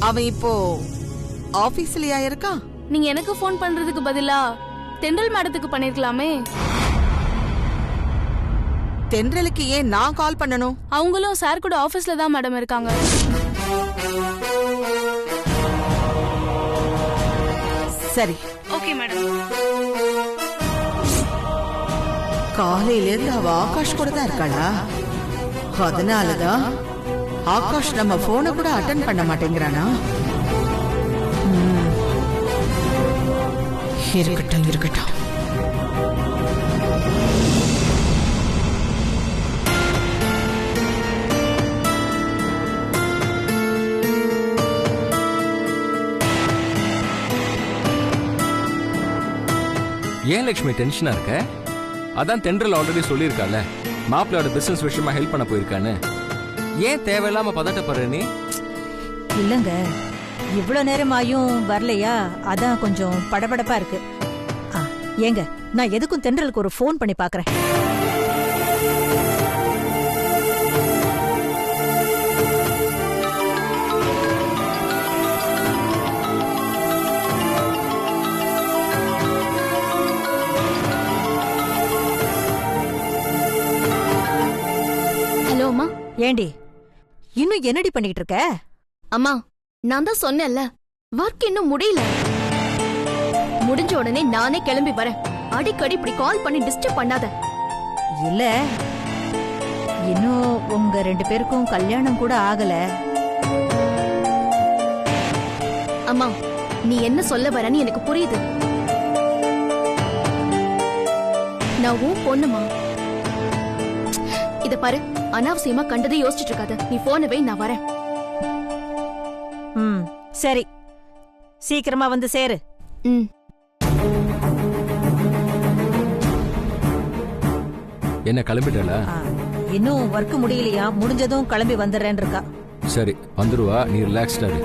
அவன் இப்போ ஆபீஸ்லயா இருக்கா? நீங்க எனக்கு போன் பண்றதுக்கு பதிலா தென்றல் மேடத்துக்கு பண்ணிருக்கலாமே. தென்றலுக்கு ஏன் நான் கால் பண்ணணும்? அவங்களும் சார் கூட ஆபீஸ்ல தான் மேடம் இருக்காங்க. சரி, ஓகே மேடம். காலையில இருந்து அவ ஆகாஷ் கூட தான் இருக்காளா? அதனாலதான் ஆகாஷ் நம்ம போனை கூட அட்டென்ட் பண்ண மாட்டேங்கிறானா? இருக்கட்டும் இருக்கட்டும். ஏன் லட்சுமி டென்ஷனா இருக்க? அதான் தென்றல் ஆல்ரெடி சொல்லியிருக்கால, மாப்பிள்ளையோட பிசினஸ் விஷயமா ஹெல்ப் பண்ண போயிருக்கான்னு. ஏன் தேவையில்லாம பதட்டப்படுற நீ? இல்லங்க, இவ்வளவு நேரமாயும் வரலையா, அதான் கொஞ்சம் படபடப்பா இருக்கு. ஏங்க, நான் எதுக்கும் தென்றலுக்கு ஒரு ஃபோன் பண்ணி பாக்குறேன். ஹலோ அம்மா. ஏண்டி இன்னும் என்னடி பண்ணிட்டு இருக்க? அம்மா, நான் தான் சொன்னேன்ல, ஒர்க் இன்னும் முடியல. முடிஞ்ச உடனே நானே கிளம்பி வரேன். அடிக்கடி இப்படி கால் பண்ணி டிஸ்டர்ப் பண்ணாத. இல்ல, இன்னும் உங்க 2 பேருக்கும் கல்யாணம் கூட ஆகல. அம்மா, நீ என்ன சொல்ல வரன்னு எனக்கு புரியுது. நான் உன் பொண்ணுமா. இத பாரு, அனாவசியமா கண்டதை யோசிச்சுட்டு இருக்காத. நீ போனை வை, நான் வரேன். சரி, சீக்கிரமா வந்து சேரு. என்ன கிளம்பிட்டல? இன்னும் ஒர்க் முடியலையா? முடிஞ்சதும் கிளம்பி வந்துடுறேன் இருக்கா. சரி, வந்துருவா. நீ ரிலாக்ஸ்டா இரு.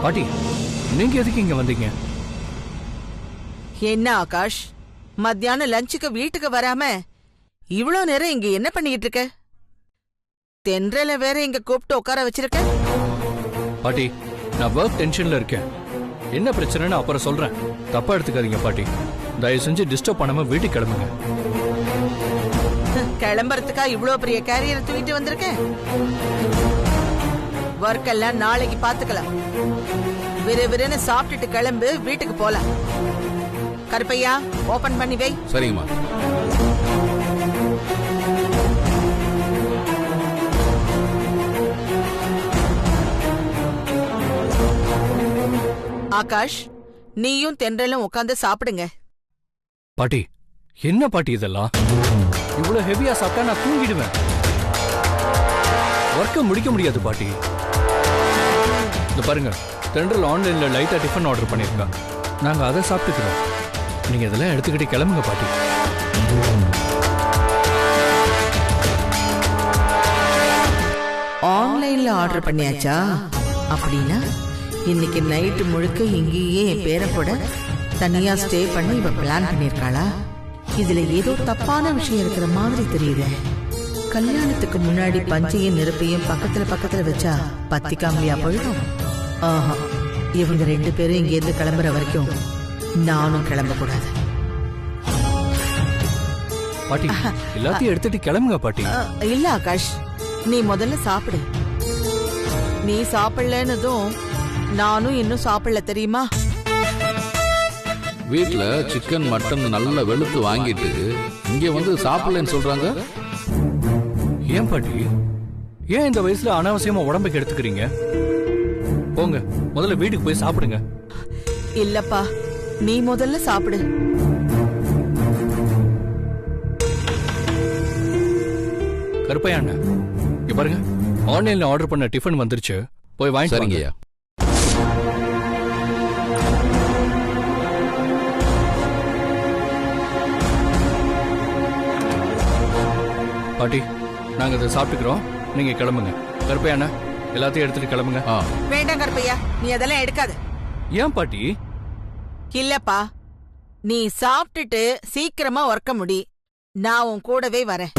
பாட்டி, நீங்க எதுக்கு இங்க வந்தீங்க? என்ன ஆகாஷ், மத்தியானம் லஞ்சுக்கு வீட்டுக்கு வராம இவ்வளவு நேரம் இங்க என்ன பண்ணிட்டு இருக்க? தென்றல வேற இங்க கூப்பிட்டு உட்கார வச்சிருக்க. பாட்டி, நான் ஒர்க் டென்ஷன்ல இருக்கேன். என்ன பிரச்சனைன்னு அப்புறம் சொல்றேன். தப்பா எடுத்துக்காதீங்க பாட்டி. தயவு செஞ்சு டிஸ்டர்ப் பண்ணாம வீட்டுக்கு கிளம்புங்க. கிளம்புறதுக்கா இவ்வளவு பெரிய கேரியரை தூக்கிட்டு வந்திருக்கேன்? ஒர்க் எல்லாம் நாளைக்கு பாத்துக்கலாம். விறுவிறுன்னு சாப்பிட்டுட்டு கிளம்பு, வீட்டுக்கு போலாம். கருப்பையா, ஓபன் பண்ணி வை. சரிங்கம்மா. ஆகாஷ், நீயும் தென்றலும் உட்கார்ந்து சாப்பிடுங்க. பாட்டி, என்ன பாட்டி இதெல்லாம்? இவ்வளவு ஹெவியா சாப்பிட்டா நான் தூங்கிடுவேன். ஒர்க்க முடிக்க முடியாது பாட்டி. இந்த பாருங்க, தென்றல் ஆன்லைன்ல லைட்டா டிஃபன் ஆர்டர் பண்ணிருக்கா. நாங்க அதை சாப்பிட்டுக்கிறோம். நீங்க இதெல்லாம் எடுத்துக்கிட்டு கிளம்புங்க பாட்டி. ஆன்லைன்ல ஆர்டர் பண்ணியாச்சா? அப்படின்னா இன்னைக்கு நைட்டு முழுக்க இங்கேயே என் பேரை கூட தனியா ஸ்டே பண்ணி இவ பிளான் பண்ணிருக்காளா? இதுல ஏதோ தப்பான விஷயம் இருக்கிற மாதிரி தெரியுது. கல்யாணத்துக்கு முன்னாடி பஞ்சையும் நெருப்பையும் பக்கத்துல பக்கத்துல வச்சா பத்திக்காமலியா போயிடும். ஆஹா, இவங்க 2 பேரும் இங்க இருந்து கிளம்புற வரைக்கும் நானும் கிளம்ப கூடாது. பாட்டி, எல்லாத்தையும் எடுத்துட்டு கிளம்புங்க பாட்டி. இல்ல ஆகாஷ், நீ முதல்ல சாப்பிடு. நீ சாப்பிடலன்னதும் நானும் இன்னும் சாப்பிடல, தெரியுமா? வீட்டுல சிக்கன் மட்டன் நல்ல வெளுத்து வாங்கிட்டு இங்க வந்து சாப்பிடலன்னு சொல்றாங்க. ஏன் பாட்டி, ஏன் இந்த வயசுல அனாவசியமா உடம்புக்கு எடுத்துக்கிறீங்க? போங்க, முதல்ல வீட்டுக்கு போய் சாப்பிடுங்க. இல்லப்பா, நீ முதல்ல சாப்பிடு. கருப்பையா அண்ணன் இங்க பாருங்க, ஆன்லைன்ல ஆர்டர் பண்ண டிஃபன் வந்துருச்சு, போய் வாங்கிட்டு வாங்க. சரிங்கய்யா. பாட்டி, நாங்க இதை சாப்பிட்டுக்கிறோம், நீங்க கிளம்புங்க. கருப்பையா அண்ணா, எல்லாத்தையும் எடுத்துட்டு கிளம்புங்க. வேண்டாம் கருப்பையா, நீ அதெல்லாம் எடுக்காத. ஏன் பாட்டி? இல்லப்பா, நீ சாப்பிட்டுட்டு சீக்கிரமா ஒர்க்க முடி, நான் உன் கூடவே வரேன்.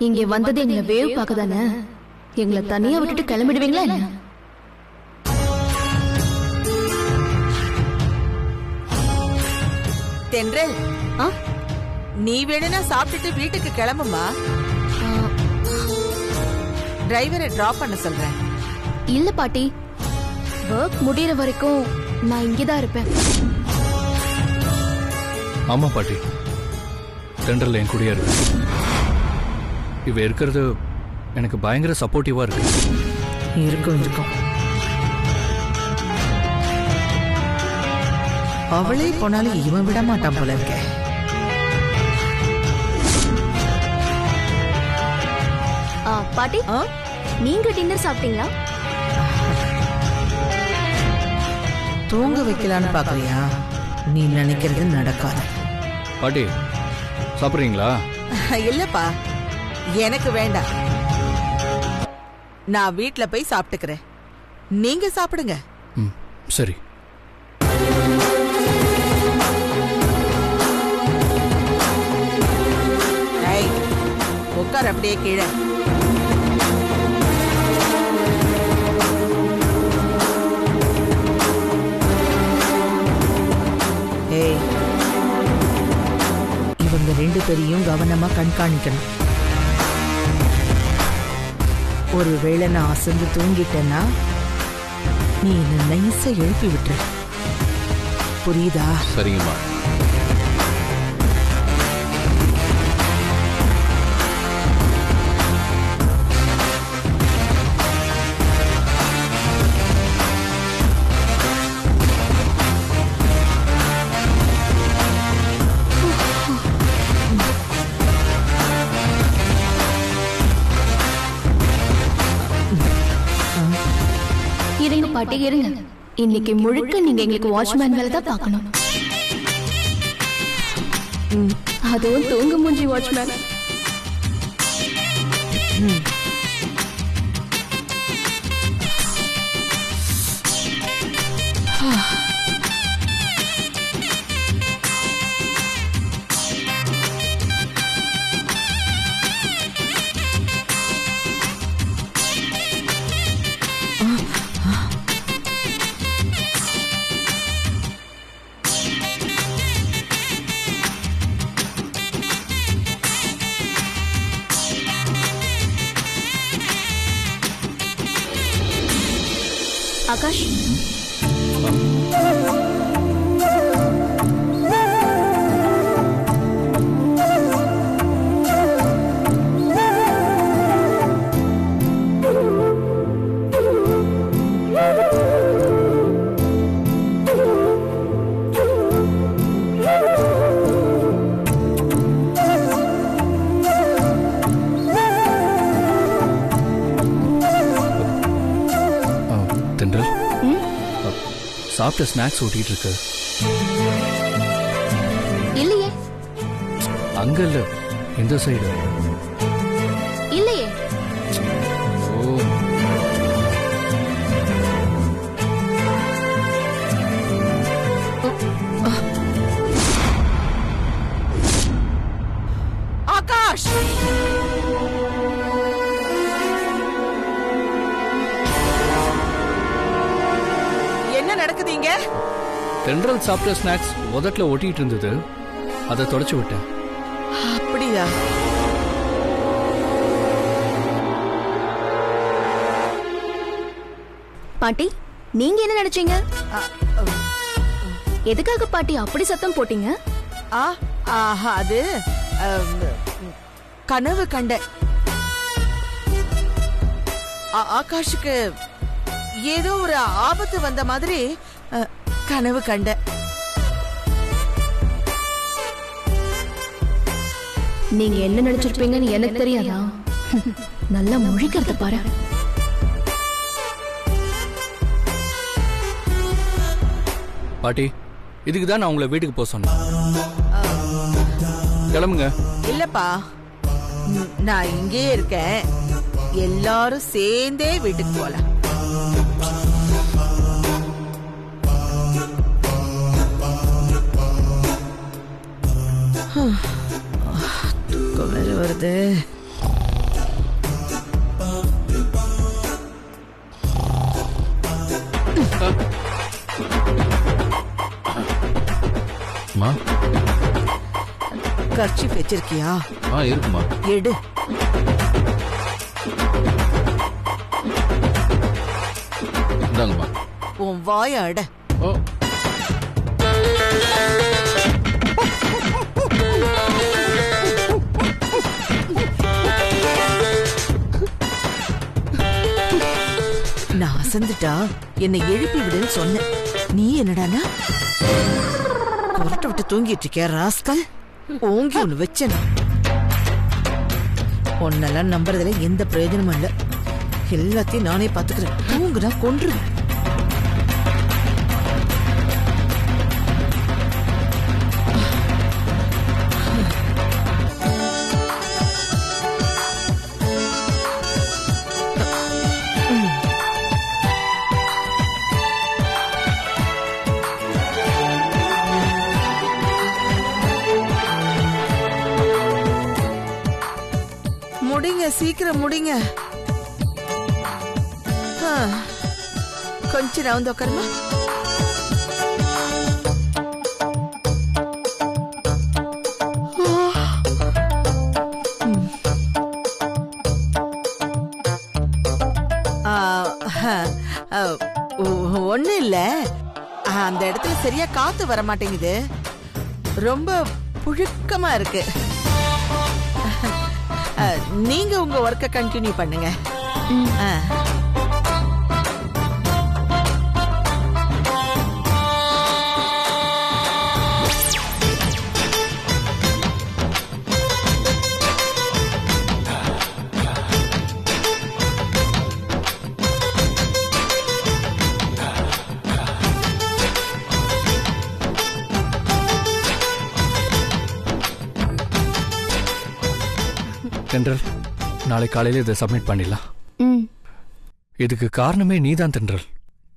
இங்க வந்தது எங்களை வேவ் பார்க்க தானே, எங்களை தனியா விட்டுட்டு கிளம்பிடுவீங்களா என்ன? தென்றல், நீ வேணும்னா சாப்பிட்டுட்டு வீட்டுக்கு கிளம்புமா, டிரைவரை டிராப் பண்ண சொல்றேன். இல்ல பாட்டி, ஒர்க் முடியற வரைக்கும் நான் இங்கதான் இருப்பேன். ஆமா பாட்டி, டெண்டர்ல என் கூடயே இருக்கு. இவ இருக்கிறது எனக்கு பயங்கர சப்போர்ட்டிவா இருக்கு. இருக்கும். அவளே போனாலும் இவன் விட மாட்டான் போல இருக்க. பாட்டி, நீங்க டின்னர் சாப்பிட்டீங்களா? தூங்க வைக்கலான்னு பாக்குறியா? நீ நினைக்கிறது நடக்காது. பாட்டி, சாப்பிடுறீங்களா? இல்லப்பா, எனக்கு வேண்டாம். நான் வீட்ல போய் சாப்பிட்டுக்கிறேன், நீங்க சாப்பிடுங்க. சரி. உட்கார் அப்படியே கீழே. இவங்க 2 பேரையும் கவனமா கண்காணிக்கணும். ஒருவேளை நான் அசந்து தூங்கிட்டேன்னா நீ என்ன நைஸா எழுப்பி விட்டுற, புரியுதா? சரிங்கம்மா. இருங்க பாட்டி, இருங்க. இன்னைக்கு முழுக்க நீங்க எங்களுக்கு வாட்ச்மேன் வேலை தான் பார்க்கணும். அதுவும் தூங்க மூஞ்சி வாட்ச்மேன். ஆகாஷ், சாப்பிட்ட ஸ்நாக்ஸ் ஊட்டிட்டு இருக்கு. இல்லையே. அங்க இல்ல, இந்த சைடு. இல்லையே. ஓ, ஆகாஷ், என்ன நடக்குது இங்க? தென்றல் சாப்பிட்ட ஸ்நாக்ஸ் உதட்டில் ஒட்டிட்டு இருந்தது, அதை தொடச்சு விட்டேன். அப்படியா? பாட்டி, நீங்க என்ன நினைச்சீங்க? எதுக்காக பாட்டி அப்படி சத்தம் போட்டீங்க? அது கனவு கண்ட. ஆகாஷுக்கு ஏதோ ஒரு ஆபத்து வந்த மாதிரி கனவு கண்ட. நீங்க என்ன நினைச்சிருப்பீங்கன்னு எனக்கு தெரியாதா? நல்லா முழிக்கிறத பாரு. பாட்டி, இதுக்கு தான் நான் உங்களை வீட்டுக்கு போக சொன்னேன். கிளம்புங்க. இல்லப்பா, நான் இங்கே இருக்கேன். எல்லாரும் சேர்ந்தே வீட்டுக்கு போலாம். தூக்கம் வேற வருது. கர்ச்சீஃப் வச்சிருக்கியா? இருக்குமா. எடு. இந்தாங்கம்மா. உன் வாய அட. ஓ, நான் அசந்துட்டா என்னை எழுப்பி விடுன்னு சொன்ன. நீ என்னடானா கொரட்டை விட்டு தூங்கிட்டு இருக்கியா ராஸ்கல்? ஓங்கி ஒண்ணு வச்சன. உன்னெல்லாம் நம்புறதுல எந்த பிரயோஜனமும் இல்ல. எல்லாத்தையும் நானே பாத்துக்கிறேன். தூங்குனா கொன்றுவேன். முடிங்க, சீக்கிரம் முடிங்க. கொஞ்சம் நான் வந்து உட்காருமா. ஒண்ணு இல்ல, அந்த இடத்துல சரியா காத்து வர மாட்டேங்குது. ரொம்ப புழுக்கமா இருக்கு. நீங்க உங்க ஒர்க்க கண்டினியூ பண்ணுங்க. தென்றல், நாளை காலையில் இதை சப்மிட் பண்ணிடலாம். இதுக்கு காரணமே நீதான் தென்றல்.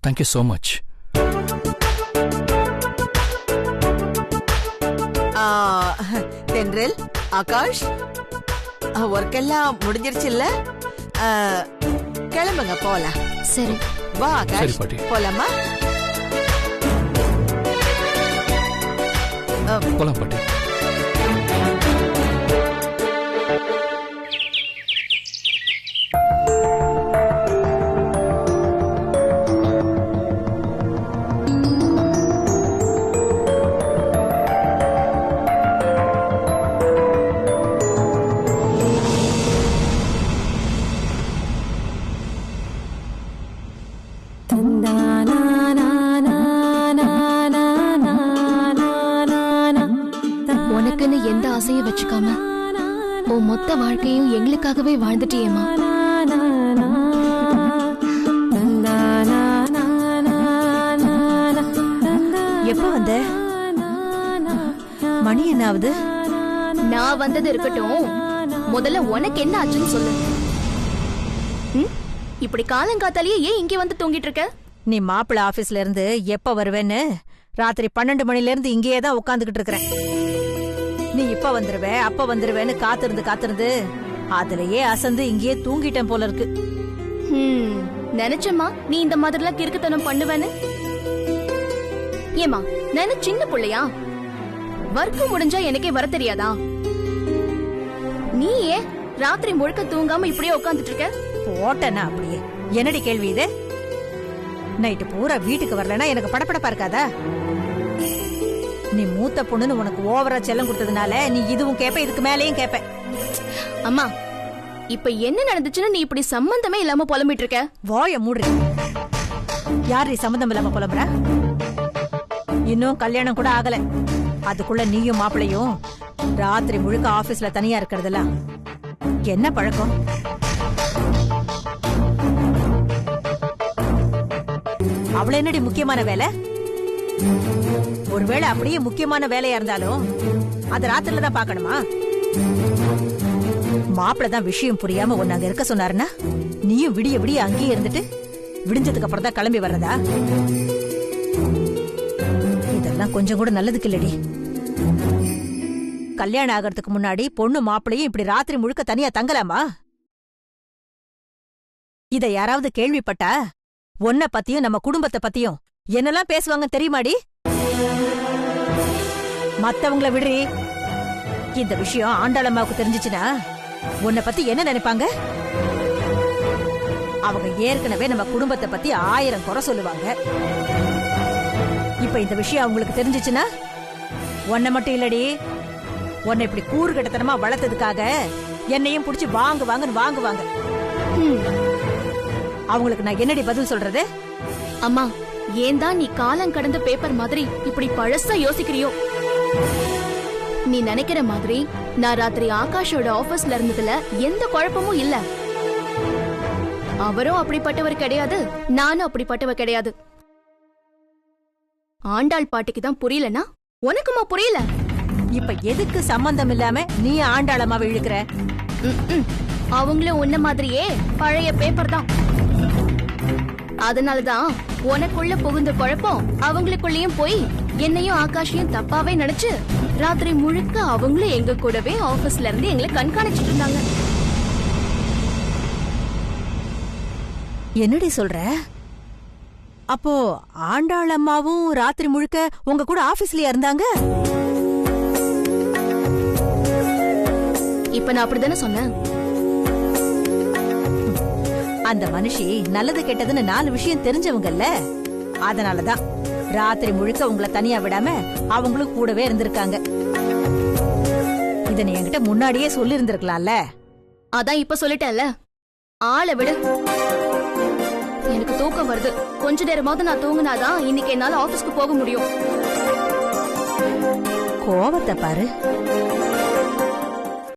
Thank you so much. தென்றல், ஆகாஷ், ஒர்க் எல்லாம் முடிஞ்சிருச்சு இல்ல? கிளம்புங்க போலாம். சரி வா ஆகாஷ், போலாமா? போலாம் பாட்டி. உனக்குன்னு எந்த ஆசையும் வச்சுக்காம உன் மொத்த வாழ்க்கையும் எங்களுக்காகவே வாழ்ந்துட்டியேமா. எப்ப வந்த? மணி என்ன ஆகுது? நான் வந்தது இருக்கட்டும், முதல்ல உனக்கு என்ன ஆச்சுன்னு சொல்லு. இப்படி காலங்காத்தாலேயே ஏன் இங்க வந்து தூங்கிட்டு இருக்க? நீ மாப்பிள்ள ஆபீஸ்ல இருந்து எப்ப வருவேன்னு ராத்திரி 12 மணில இருந்து இங்கேயே தான் உட்காந்துக்கிட்டு இருக்கிறேன். நீ இப்ப வந்துருவே அப்ப வந்துருவேன்னு காத்திருந்து அதுலயே அசந்து இங்கேயே தூங்கிட்டேன் போல இருக்கு. நினைச்சம்மா நீ இந்த மாதிரிலாம் கிறுக்குத்தனம் பண்ணுவேன்னு. ஏமா நான் என்ன சின்ன புள்ளையா? ஒர்க் முடிஞ்சா எனக்கே வர தெரியாதா? நீ ஏன் ராத்திரி முழுக்க தூங்காம இப்படியே உட்கார்ந்துட்டு இருக்க? போட்டனா அப்படியே. என்னடி கேள்வி இது? நைட்டு பூரா வீட்டுக்கு வரலன்னா எனக்கு படபடப்பா இருக்காதா? நீ மூத்த பொண்ணுன்னு உனக்கு ஓவரா செல்லம் கொடுத்ததுனால நீ இதுவும் கேப்ப, இதுக்கு மேலேயும் கேப்ப. அம்மா, இப்ப என்ன நடந்துச்சுன்னு நீ இப்படி சம்பந்தமே இல்லாம புலம்பிட்டு இருக்க? வாய மூடுறி. யார் நீ சம்பந்தம் இல்லாம புலம்புற? இன்னும் கல்யாணம் கூட ஆகல, அதுக்குள்ள நீயும் மாப்பிளையும் ராத்திரி முழுக்க ஆபீஸ்ல தனியா இருக்கிறதெல்லாம் என்ன பழக்கம்? அவள என்னடி முக்கியமான வேலை? ஒருவேளை அப்படியே முக்கியமான வேலையா இருந்தாலும் அது ராத்திரில தான் பாக்கணுமா? மாப்பிள்ள தான் விஷயம் புரியாம ஒன்னு அங்க இருக்க சொன்னாருன்னா நீயும் விடிய விடிய அங்கேயே இருந்துட்டு விடிஞ்சதுக்கு அப்புறம் தான் கிளம்பி வர்றதா? இதெல்லாம் கொஞ்சம் கூட நல்லதுக்கு இல்லடி. கல்யாணம் ஆகிறதுக்கு முன்னாடி பொண்ணு மாப்பிளையும் இப்படி ராத்திரி முழுக்க தனியா தங்கலாமா? இத யாராவது கேள்விப்பட்டா உன்னை பத்தியும் நம்ம குடும்பத்தை பத்தியும் என்னெல்லாம் பேசுவாங்க தெரியுமாடி? மத்தவங்கள விடுறி. இந்த விஷயம் ஆண்டாளம்மாவுக்கு தெரிஞ்சிச்சுன்னா உன்னை பத்தி என்ன நினைப்பாங்க? அவங்க ஏற்கனவே நம்ம குடும்பத்தை பத்தி 1000 குறை சொல்லுவாங்க. இப்ப இந்த விஷயம் அவங்களுக்கு தெரிஞ்சிச்சுன்னா உன்னை மட்டும் இல்லடி, உன்னை இப்படி கூறுகட்டத்தனமா வளர்த்ததுக்காக என்னையும் புடிச்சு வாங்குவாங்கன்னு வாங்குவாங்க. அவங்களுக்கு நான் என்னடி பதில் சொல்றது? அம்மா, ஏன் தான் நீ காலம் கடந்த பேப்பர் மாதிரி இப்படி பழசா யோசிக்கிறியோ? நீ நினைக்கிற மாதிரி நான் ராத்திரி ஆகாஷோட ஆபீஸ்ல இருந்ததுல எந்த குழப்பமும் இல்ல. அவரும் அப்படிப்பட்டவர் கிடையாது, நானும் அப்படிப்பட்டவர் கிடையாது. ஆண்டாள் பாட்டிக்கு தான் புரியலனா உனக்குமா புரியல? இப்ப எதுக்கு சம்பந்தம் இல்லாம நீ ஆண்டாளம்மாவை இழுக்கிற? அவங்களும் உன்ன மாதிரியே பழைய பேப்பர் தான். அதனாலதான் உனக்குள்ள புகுந்த குழப்பம் அவங்களுக்குள்ளயும் போய் என்னையும் ஆகாஷையும் தப்பாவே நினைச்சு ராத்திரி முழுக்க அவங்களும் எங்க கூடவே ஆபீஸ்ல இருந்து எங்களை கண்காணிச்சிட்டு இருந்தாங்க. என்னடி சொல்ற? அப்போ ஆண்டாளம்மாவும் ராத்திரி முழுக்க உங்க கூட ஆபீஸ்லயா இருந்தாங்க? இப்ப நான் அப்படித்தானே சொன்னேன். அந்த மனுஷி நல்லது கெட்டதுன்னு 4 விஷயம் தெரிஞ்சவங்கல்ல, அதனாலதான் ராத்திரி முழுக்க உங்களை தனியா விடாம அவங்களும் கூடவே இருந்திருக்காங்க. இத நீ என்கிட்ட முன்னாடியே சொல்லி இருந்திருக்கலாம்ல. அதான் இப்ப சொல்லிட்டேன்ல, ஆளை விடு. எனக்கு தூக்கம் வருது. கொஞ்ச நேரமாவது நான் தூங்குனாதான் இன்னைக்கு என்னால ஆபீஸ்க்கு போக முடியும். கோவத்தை பாரு.